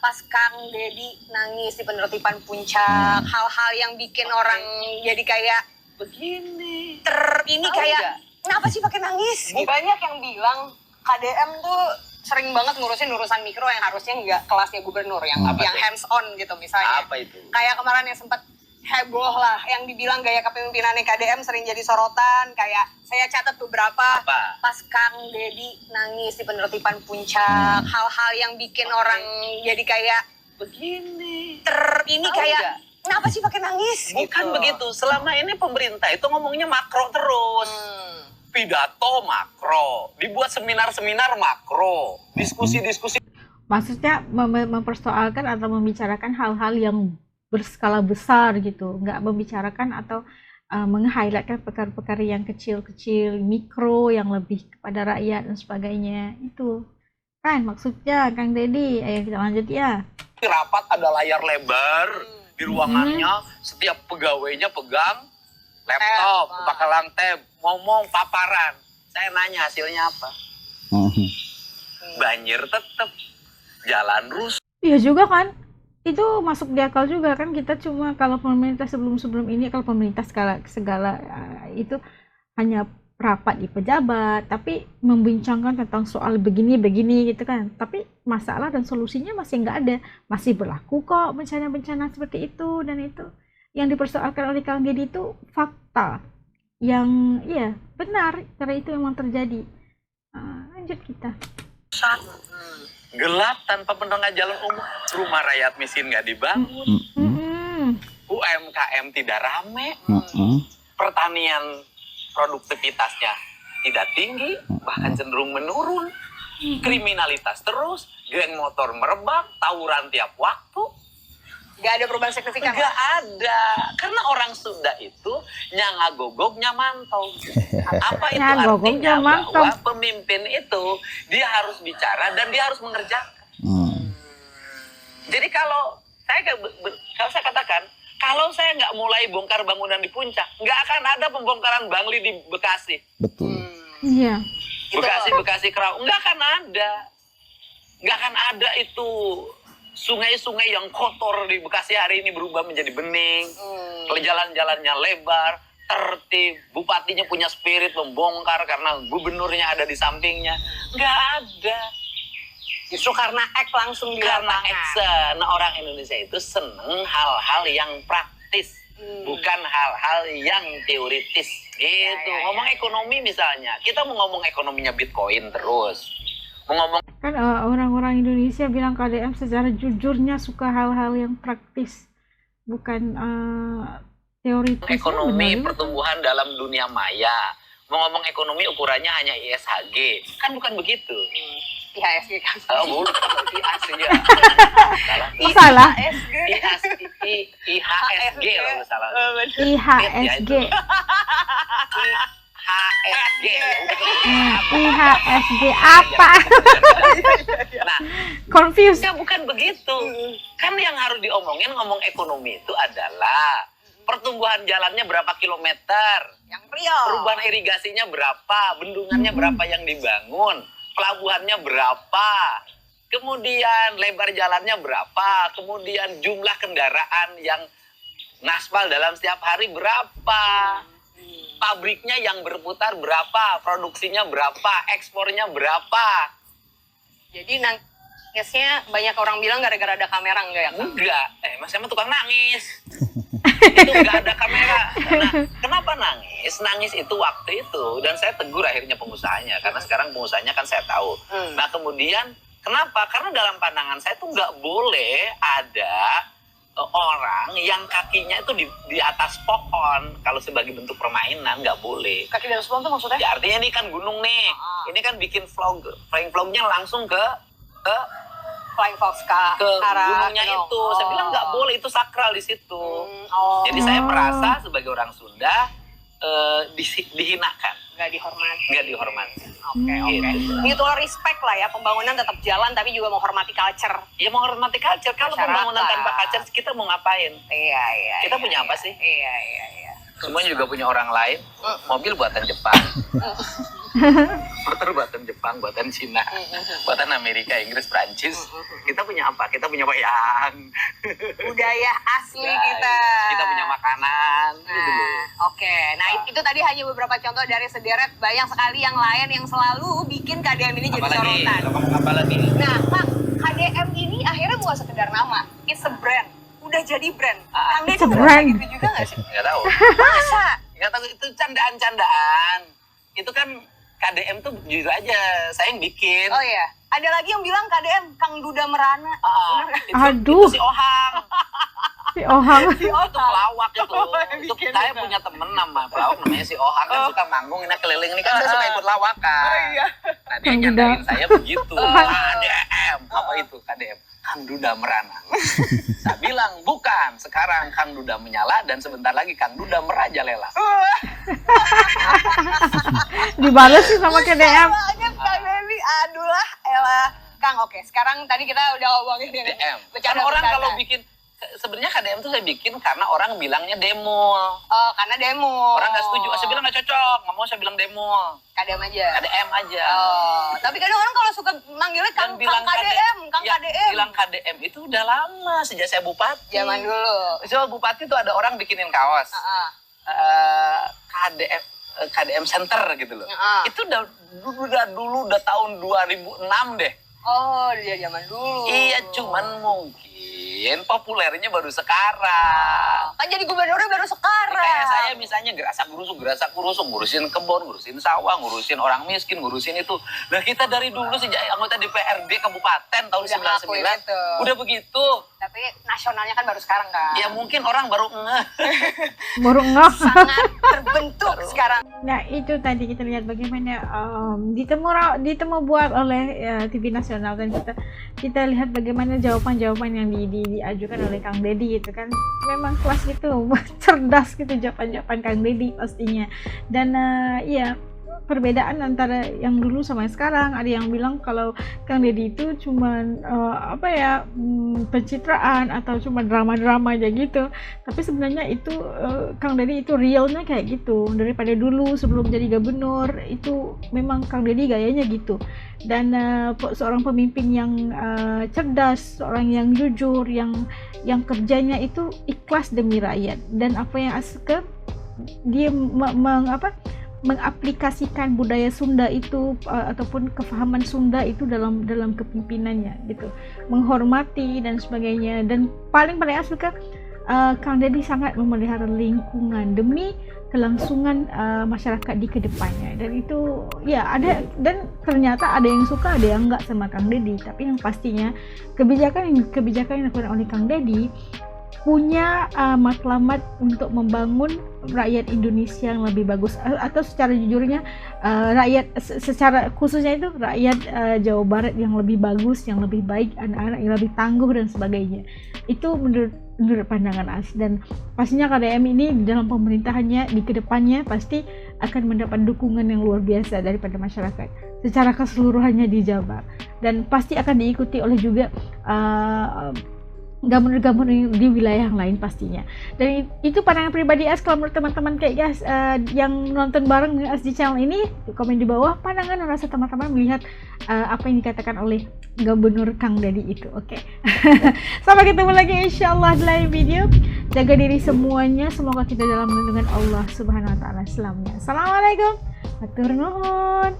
pas Kang Deddy nangis di penertiban Puncak, hal-hal yang bikin orang jadi kayak begini. ini kayak kenapa sih pakai nangis? Banyak yang bilang KDM tuh sering banget ngurusin urusan mikro yang harusnya nggak kelasnya gubernur, yang hands on gitu misalnya. Apa itu? Kayak kemarin yang sempat heboh lah, yang dibilang gaya kepemimpinannya KDM sering jadi sorotan. Kayak saya catat beberapa pas Kang Deddy nangis di penertiban Puncak, hal-hal yang bikin orang jadi kayak Begini. ini kayak kenapa sih pakai nangis? Bukan gitu. begitu. Selama ini pemerintah itu ngomongnya makro terus. Pidato makro, dibuat seminar-seminar makro, diskusi-diskusi. Maksudnya mempersoalkan atau membicarakan hal-hal yang berskala besar gitu, nggak membicarakan atau meng-highlightkan perkara-perkara yang kecil-kecil, mikro yang lebih kepada rakyat dan sebagainya. Itu kan maksudnya Kang Deddy. Ayo kita lanjut ya. Rapat ada layar lebar di ruangannya, setiap pegawainya pegang laptop, pakalang tab, ngomong paparan. Saya nanya hasilnya apa? Banjir tetep, jalan rusak. Iya juga kan, itu masuk di akal juga kan. Kita cuma kalau pemerintah sebelum ini, kalau pemerintah segala itu hanya rapat di pejabat, tapi membincangkan tentang soal begini gitu kan. Tapi masalah dan solusinya masih nggak ada, masih berlaku kok bencana-bencana seperti itu. Dan itu yang dipersoalkan oleh Kang Deddy itu fakta yang iya benar, karena itu memang terjadi. Lanjut kita. Gelap tanpa penerangan jalan umum, rumah rakyat miskin nggak dibangun, UMKM tidak rame, pertanian produktivitasnya tidak tinggi, bahkan cenderung menurun, kriminalitas terus, geng motor merebak, tawuran tiap waktu. Gak ada perubahan signifikan. Gak ada, karena orang Sunda itu nyangagogog nyamantau. Apa itu artinya? Bahwa pemimpin itu dia harus bicara dan dia harus mengerjakan. Jadi kalau saya katakan, kalau saya nggak mulai bongkar bangunan di Puncak, nggak akan ada pembongkaran Bangli di Bekasi. Betul. Iya. Bekasi Kerau, nggak akan ada. Nggak akan ada itu. Sungai-sungai yang kotor di Bekasi hari ini berubah menjadi bening. Jalan-jalannya lebar, tertib. Bupatinya punya spirit membongkar karena gubernurnya ada di sampingnya. Nggak ada. Justru karena langsung di lapangan. Nah, orang Indonesia itu seneng hal-hal yang praktis, bukan hal-hal yang teoritis. Gitu. Ngomong ekonomi misalnya, kita mau ngomong ekonominya Bitcoin terus. Ngomong Kan orang-orang Indonesia bilang KDM secara jujurnya suka hal-hal yang praktis, bukan teoritis. Ekonomi pertumbuhan dalam dunia maya. Mau ngomong ekonomi ukurannya hanya ISHG, kan bukan begitu. IHSG kan. Bukan IHSG ya. Salah. IHSG loh salah. IHSG. IHSG. IHSG apa? Nah, Confused. ya bukan begitu. Kan yang harus ngomong ekonomi itu adalah pertumbuhan jalannya berapa kilometer, yang real. Perubahan irigasinya berapa, bendungannya berapa yang dibangun, pelabuhannya berapa, kemudian lebar jalannya berapa, kemudian jumlah kendaraan yang ngaspal dalam setiap hari berapa, pabriknya yang berputar berapa, produksinya berapa, ekspornya berapa. Jadi nangisnya banyak orang bilang gara-gara ada kamera enggak ya? Enggak, Mas emang tukang nangis. Itu enggak ada kamera. Nah, kenapa nangis? Nangis itu waktu itu, dan saya tegur akhirnya pengusahanya, karena sekarang pengusahanya kan saya tahu. Nah kemudian kenapa? Karena dalam pandangan saya itu nggak boleh ada orang yang kakinya itu di atas pohon kalau sebagai bentuk permainan, nggak boleh. Kaki di atas pohon tuh maksudnya? Ya artinya ini kan gunung nih, ini kan bikin flying vlognya langsung ke Flying Fox ke gunungnya itu. Saya bilang nggak boleh, itu sakral di situ. Jadi saya merasa sebagai orang Sunda dihinakan, nggak dihormati. Nggak dihormati. Oke. Mutual respect lah ya, pembangunan tetap jalan tapi juga menghormati culture. Ya menghormati culture. Kalau pembangunan tanpa culture kita mau ngapain? Iya. Kita punya apa sih? Iya. Semua juga punya orang lain. Mobil buatan Jepang. Motor buatan Jepang, buatan Cina, buatan Amerika, Inggris, Prancis. Kita punya apa? Kita punya wayang. Budaya asli Ya, kita. Kita punya makanan. gitu loh. Oke, nah itu tadi hanya beberapa contoh dari sederet banyak sekali yang lain yang selalu bikin KDM ini jadi Apa lagi? sorotan. Lo ngomong apa lagi? Nah, Kang, KDM ini akhirnya bukan sekedar nama, it's a brand. Udah jadi brand. Kang It's a Deddy brand. gitu juga nggak sih? Nggak tahu. Masa? Nggak tahu, itu candaan-candaan. Itu kan KDM tuh jujur aja, saya yang bikin. Oh iya, ada lagi yang bilang KDM Kang Duda Merana. Bener nggak? Itu Aduh. si Ohang. Si Ohang. Si Itu pelawak itu. yang Itu bikin saya itu. punya temen nama pelawak namanya si Ohang, kan suka manggung ini keliling ini kan saya suka ikut lawakan. Oh iya. Nah, dia Kang Duda. nyandain saya begitu. KDM, apa itu KDM? Kang Duda Merana. Saya bilang bukan, sekarang Kang Duda menyala dan sebentar lagi Kang Duda merajalela. Dibalas sih sama KDM. Banget Kang Deddy, aduh lah, elah. Kang, oke, sekarang tadi kita udah ngomongin ini. KDM. Kan Bercanda, orang bercanda. kalau bikin, sebenarnya KDM tuh saya bikin karena orang bilangnya demo. Oh, karena demo. Orang nggak setuju, saya bilang nggak cocok, nggak mau saya bilang demo. KDM aja. KDM aja. Oh, tapi kadang orang kalau suka manggilnya Kang, Kang KDM, Kang ya, KDM. bilang KDM itu udah lama sejak saya bupati. Zaman dulu. Soal bupati tuh ada orang bikinin kaos. Heeh. KDM Center gitu loh. Heeh. Itu dulu udah tahun 2006 deh. Oh, dia zaman dulu. Iya, cuman mungkin populernya baru sekarang. Kan jadi gubernurnya baru sekarang. Kayak saya misalnya gerasak kurusuk, ngurusin kebun, ngurusin sawah, ngurusin orang miskin, ngurusin itu. Nah, kita dari dulu sejak anggota DPRD kabupaten tahun Udah ngelakuin 99 itu. udah begitu. Tapi nasionalnya kan baru sekarang kan. Ya mungkin orang baru ngeh. Baru ngeh. Sangat terbentuk sekarang. Nah itu tadi kita lihat bagaimana ditemu buat oleh TV nasional, dan kita lihat bagaimana jawaban-jawaban yang diajukan oleh Kang Deddy itu kan memang kelas gitu, cerdas gitu jawaban-jawaban Kang Deddy pastinya. Dan ya perbedaan antara yang dulu sama yang sekarang, ada yang bilang kalau Kang Deddy itu cuman pencitraan atau cuma drama-drama aja gitu, tapi sebenarnya itu Kang Deddy itu realnya kayak gitu. Daripada dulu sebelum jadi gubernur itu memang Kang Deddy gayanya gitu, dan seorang pemimpin yang cerdas, seorang yang jujur, yang kerjanya itu ikhlas demi rakyat, dan apa yang dia mengaplikasikan budaya Sunda itu ataupun kefahaman Sunda itu dalam kepimpinannya gitu, menghormati dan sebagainya. Dan paling asli kan Kang Deddy sangat memelihara lingkungan demi kelangsungan masyarakat di kedepannya. Dan itu ya ada, dan ternyata ada yang suka ada yang enggak sama Kang Deddy, tapi yang pastinya kebijakan yang dilakukan oleh Kang Deddy punya matlamat untuk membangun rakyat Indonesia yang lebih bagus, atau secara jujurnya rakyat secara khususnya itu rakyat Jawa Barat yang lebih bagus, yang lebih baik, anak-anak yang lebih tangguh dan sebagainya. Itu menurut pandangan As, dan pastinya KDM ini di dalam pemerintahannya di kedepannya pasti akan mendapat dukungan yang luar biasa daripada masyarakat secara keseluruhannya di Jabar, dan pasti akan diikuti oleh juga gubernur-gubernur di wilayah yang lain pastinya. Dan itu pandangan pribadi As. Kalau menurut teman-teman kayak guys yang nonton bareng dengan As di channel ini, komen di bawah pandangan dan rasa teman-teman melihat apa yang dikatakan oleh Gubernur Kang Deddy itu. Oke. Sampai ketemu lagi insyaallah di lain video. Jaga diri semuanya, semoga kita dalam lindungan Allah Subhanahu wa taala selamanya. Assalamualaikum. Hatur nuhun.